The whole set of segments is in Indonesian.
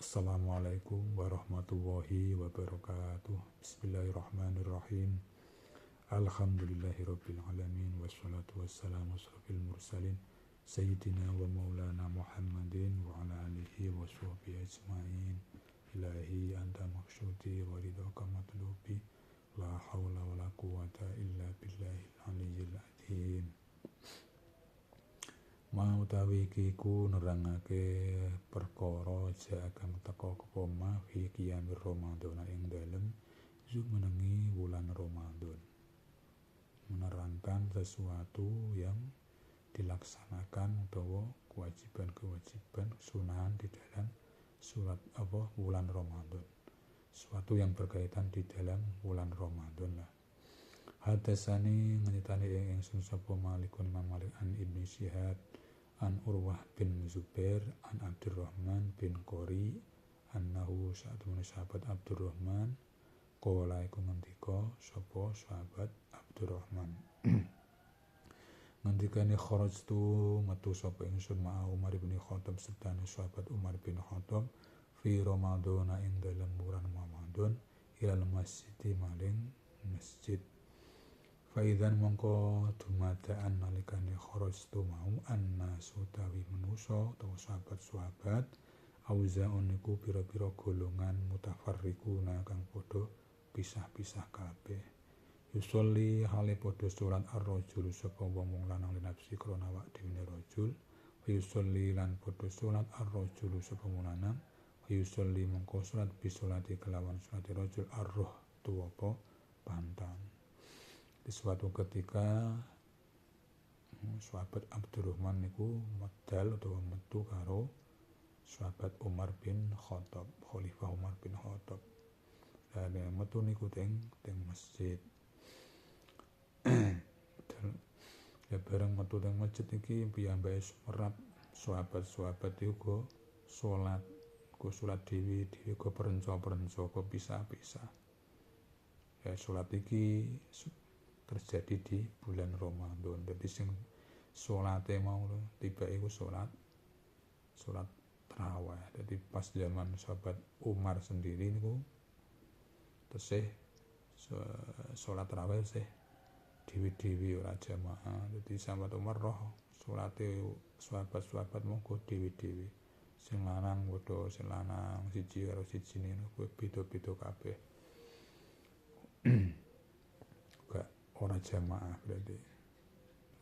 Assalamualaikum warahmatullahi wabarakatuh. Bismillahirrahmanirrahim. Alhamdulillahirabbil alamin wassalatu wassalamu asrofil mursalin sayyidina wa maulana Muhammadin wa ala alihi wa sahbihi ajmain. Ilahi anta maksudi wa ridhaka matlubi la haula wa la quwata illa billahil aliyyil azim. Mau tawi iku nerangake perkara jaagam teka kepoma fi qiyamir Ramadan ing dalem jumenengi wulan Ramadan. Menerangkan sesuatu yang dilaksanakan utawa kewajiban-kewajiban sunahan di dalam bulan Ramadan. Sesuatu yang berkaitan di dalam bulan Ramadan lah. Hadasani ngeritani ingsun sapa Malikun Imam Malik an Ibnu Syihab an Urwah bin Zubair an Abdurrahman bin Qori annahu sa'atun sahabat Abdurrahman qala iku ngendika sapa sahabat Abdurrahman ngendikane kharajtu metu sapa ingsun ma'a Umar bin Khattab sertane sahabat Umar bin Khattab fi Ramadan ing dalem bulan Ramadan ilal masjid maring masjid. Faizan mongko dumadaan nalikane kharajtu mau annasu tawi manusa utawa sahabat-sahabat auzaun niku pira-pira golongan mutafarriquna kang padha pisah-pisah kabeh. Yusolli hale padha salat ar-rajul sapa wong lanang li nafsi krana awak dhewe rajul. Yusolli lan padha salat ar-rajul sapa wong lanang. Yusolli mongko salat bisolati kelawan salat rajul ar-ruh tu apa pantang. Di suatu ketika sahabat Abdurrahman niku medal utawa metu karo sahabat Umar bin Khattab, Khalifah Umar bin Khattab. Dan metu niku teng masjid. Ya bareng metu teng masjid iki piyambake sumerap sahabat-sahabat iku salat, dhewe go perenca-perenca go pisah-pisah. Ya salat iki terjadi di bulan Ramadan. Jadi sing salate mau tiba iku salat tarawih. Jadi pas zaman sahabat Umar sendiri niku tesih salat tarawih sih dewi-dewi ora jamaah. Jadi sahabat Umar roh salate sahabat-sahabat monggo dewi-dewi. Sing lanang padha sing lanang siji karo sijine kuwi beda-beda kabeh. Ora jamaah berarti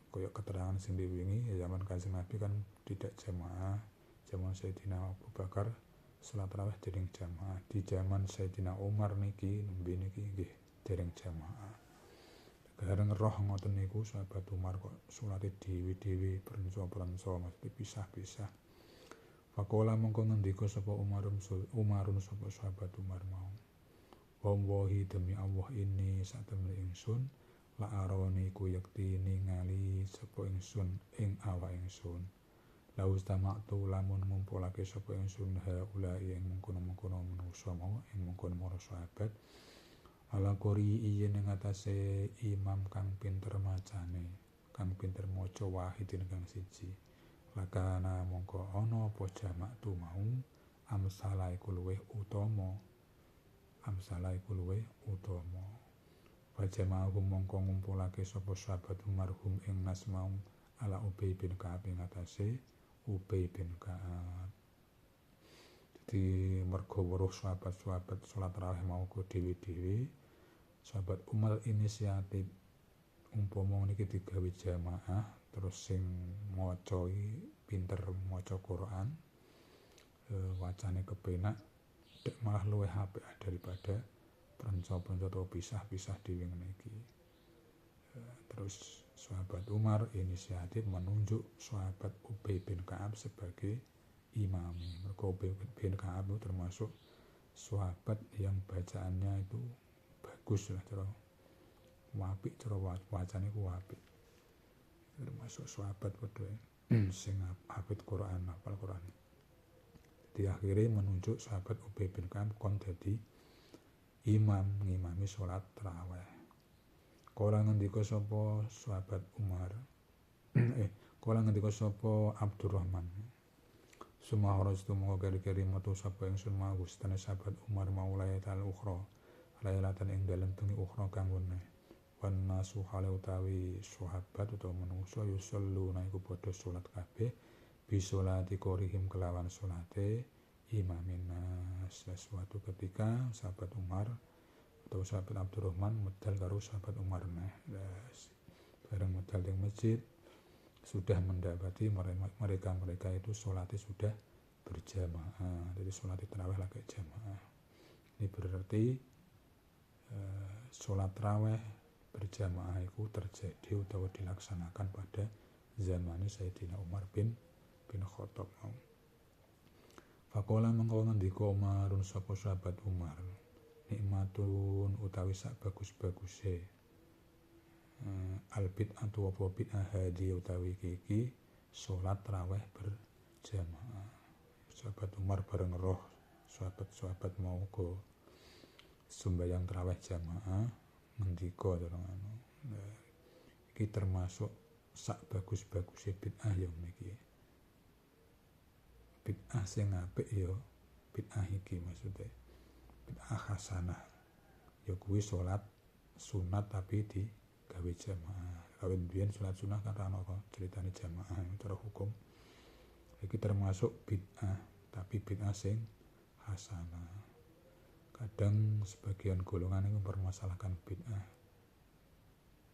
koyok keterangan sing diwingi zaman Kanjeng Nabi kan tidak jamaah. Zaman Sayyidina Abu Bakar salat tarawih dereng jamaah. Di zaman Sayyidina Umar niki nembe niki nggih dereng jamaah. Bareng roh ngoten niku sahabat Umar kok salate dhewe-dhewe perenca-perenca mesti pisah-pisah. Faqala mongko ngendika sapa Umarun sapa sahabat Umar mau. Wallahi demi Allah ini satemene ingsun la aroni ku yakti ningali sapa ingsun ing awak ingsun. La ustama'tu lamun ngumpulake sapa ingsun haula ing mengkono-mengkono manusa mau ing mengkono para sahabat. Ala qori yen ing atase imam kang pinter macane, kang pinter maca wahidin kang siji. Lakana mongko ana apa jamak tu mau amsala iku luweh utama. Wajama'ahum mongko ngumpulake sapa sahabat marhum ing nas mau ala Ubay bin Ka'ab ing atase Ubay bin Ka'ab. Jadi mergo weruh sahabat-sahabat salat tarawih mau go dhewe-dhewe, sahabat Umar inisiatif umpama niki digawe jamaah terus sing maca pinter maca Quran wacane kepenak malah luwih apik daripada perenca-perenca atau pisah-pisah dhewe ngene iki. Terus sahabat Umar inisiatif menunjuk sahabat Ubay bin Ka'ab sebagai imam. Mergo Ubay bin Ka'ab itu termasuk sahabat yang bacaannya itu bagus lah, cara apik, cara wacane ku apik. Termasuk sahabat padha sing hafid Quran, hafal Quran. Di akhirnya menunjuk sahabat Ubay bin Ka'ab kon dadi imam ngimami salat tarawih. Kala ngendika sapa sahabat Umar kala ngendika sapa Abdurrahman Suma kharajtu mongko keri-keri metu sapa ingsun magustane sahabat Umar maulaya tal ukhra lailatan ing dalem bengi ukhra kang weneh wan nasu hale utawi sahabat utawa manungsa yusalluna iku padha salat kabeh bisolati korihim kelawan salate imamin nas. Suatu ketika sahabat Umar atau sahabat Abdurrahman medal karo sahabat Umar bareng medal di masjid sudah mendapati mereka itu sholatnya sudah berjamaah, jadi sholat tarawih lagi jamaah. Ini berarti sholat tarawih berjamaah itu terjadi atau dilaksanakan pada zaman Sayyidina Umar bin Khattab. Faqala mengko ngendika Umarun sapa sahabat Umar, nikmatun utawi sak bagus-baguse albid atau apa bid'ah hadi utawi iki salat tarawih berjamaah. Sahabat Umar bareng roh sahabat mau go sembahyang tarawih jamaah ngendika iki termasuk sak bagus-baguse bid'ah ya niki. Bid'ah sing apik ya bid'ah iki maksudnya bid'ah hasanah ya kuwi salat sunat tapi di gawe jamaah. Kawin biyen salat sunah kan ana ceritane jamaah cara hukum. Iki termasuk bid'ah, tapi bid'ah sing hasanah. Kadang sebagian golongan itu mempermasalahkan bid'ah.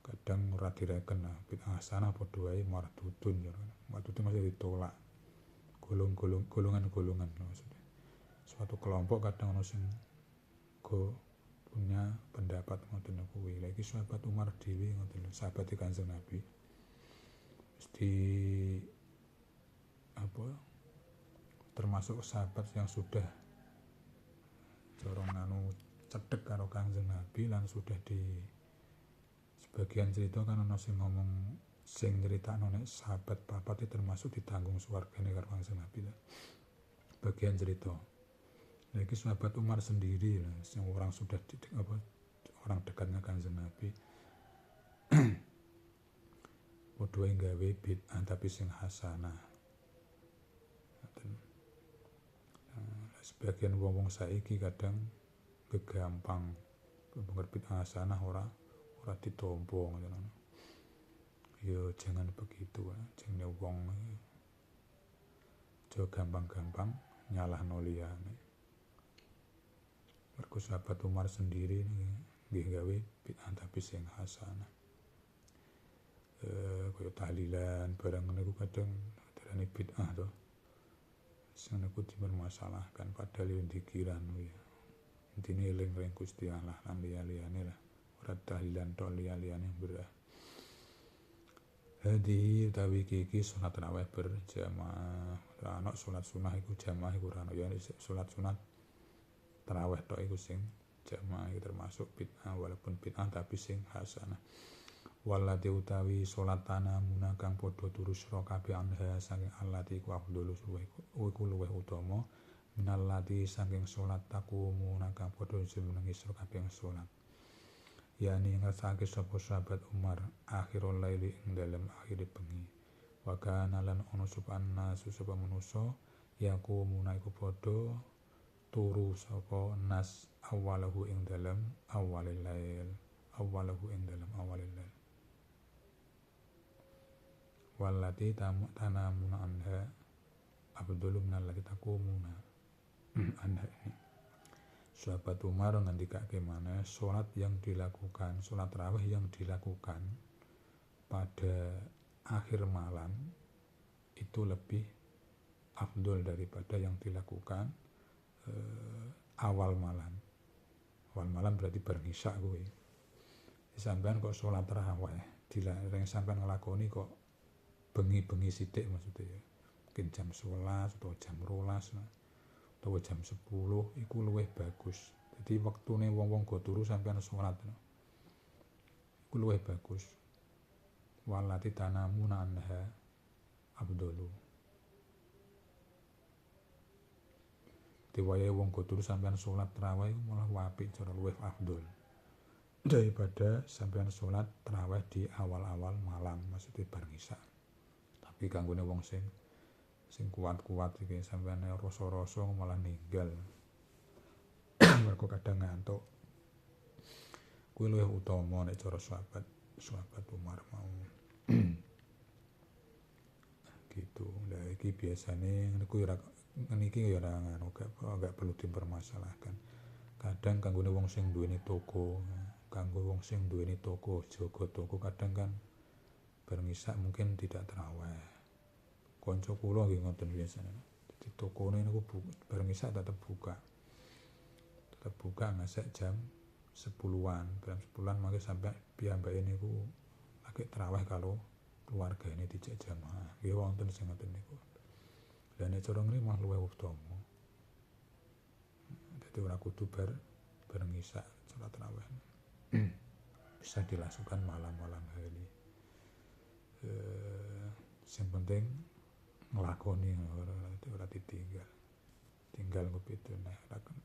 Kadang ora direken bid'ah hasanah padha wae mardudun. Mardudun masih ditolak. Golongan-golongan maksudnya. Suatu kelompok kadang ono sing punya pendapat ngoten kuwi. Lagi sahabat Umar dhewe ngoten sahabat Kanjeng Nabi. Mesti termasuk sahabat yang sudah corong cedek karo Kanjeng Nabi lan sudah di sebagian cerita kan ono sing ngomong sing nyeritakno nek sahabat papat itu termasuk ditanggung swargane karo Kanjeng Nabi. Bagian cerita lagi sahabat Umar sendiri lah, yang orang sudah orang dekatnya Kanjeng Nabi. Padha gawe bid'ah tapi sing hasanah. Sebagian wong saiki kadang kegampang bid'ah hasanah ora ditompo ngono. Yo jangan begitu, jenenge wong aja gampang-gampang nyalahno liyane. Mergo sahabat Umar sendiri nggih gawe bid'ah tapi sing hasanah. Kaya tahlilan barang niku kadang darane bid'ah to. Sing niku dipermasalahkan padahal yo dikiran ya. Intine eling-eling Gusti Allah lan liya-liyane lah. Ora tahlilan tok liya-liyane berah. Hadi utawi iki salat tarawih berjamaah. Ana salat sunah iku jamaah iku ora ana ya salat sunat tarawih tok iku sing jamaah iki termasuk bid'ah walaupun bid'ah tapi sing hasanah. Walati utawi salat tanamuna kang padha turu sira kabeh anha saking allati ku afdhalus iku luweh utama minallati saking salat takumuna kang padha jenengi sira kabeh salat. Yani ngrasake sapa sahabat Umar akhirul laili ing dalem akhire bengi. Wa kana lan ana supana sapa manusa yakumuna iku padha turu sapa nas awalahu ing dalem awalil lail wallati tanamuna anha abdul minallati takumuna anha ini. Sahabat Umar ngendikake maneh salat tarawih yang dilakukan pada akhir malam itu lebih afdol daripada yang dilakukan awal malam. Awal malam berarti bareng isya kuwi. Sampeyan kok salat tarawih dilarang sampeyan nglakoni kok bengi-bengi sithik maksudnya ya. Mungkin jam 11 atau jam 12 atau jam 10 iku luwih bagus. Jadi wektune wong-wong go turu sampeyan salat. Iku luwih bagus. Walati tanamuna anha abdulu. Diwayahe wong go turu sampeyan salat tarawih malah apik cara luwih afdol daripada sampeyan salat tarawih di awal-awal malam maksudnya bareng isya. Tapi kanggone wong sing sing kuat-kuat iki sampeyan rasa-rasa malah ninggal. Mergo kadang ngantuk. Kuwi luwih utama nek cara sahabat Umar mau. Gitu. Lah iki biasane niku ora niki ya ora ngono gak perlu dipermasalahkan. Kadang kanggone wong sing duweni toko, jaga toko kadang kan bareng isak mungkin tidak tarawih. Kanca kula nggih ngoten biasane. Dadi tokone niku bareng isak tetep buka. Tetep buka ngasek jam 10-an, jam 10-an mangke sampai piyambake niku lagi tarawih karo keluargane dijak jamaah. Nggih wonten sing ngoten niku. Lah nek cara ngene mah luwih utama. Dadi ora kudu bareng isak salat tarawih. Bisa dilakukan malam-malam hari. Sing penting nglakoni ora ditinggal. Tinggal kepitune ora kan.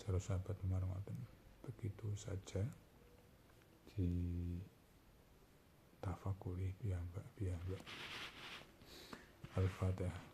Cara sahabat Umar ngoten. Begitu saja di tafakuri piyambak. Al-Fatihah.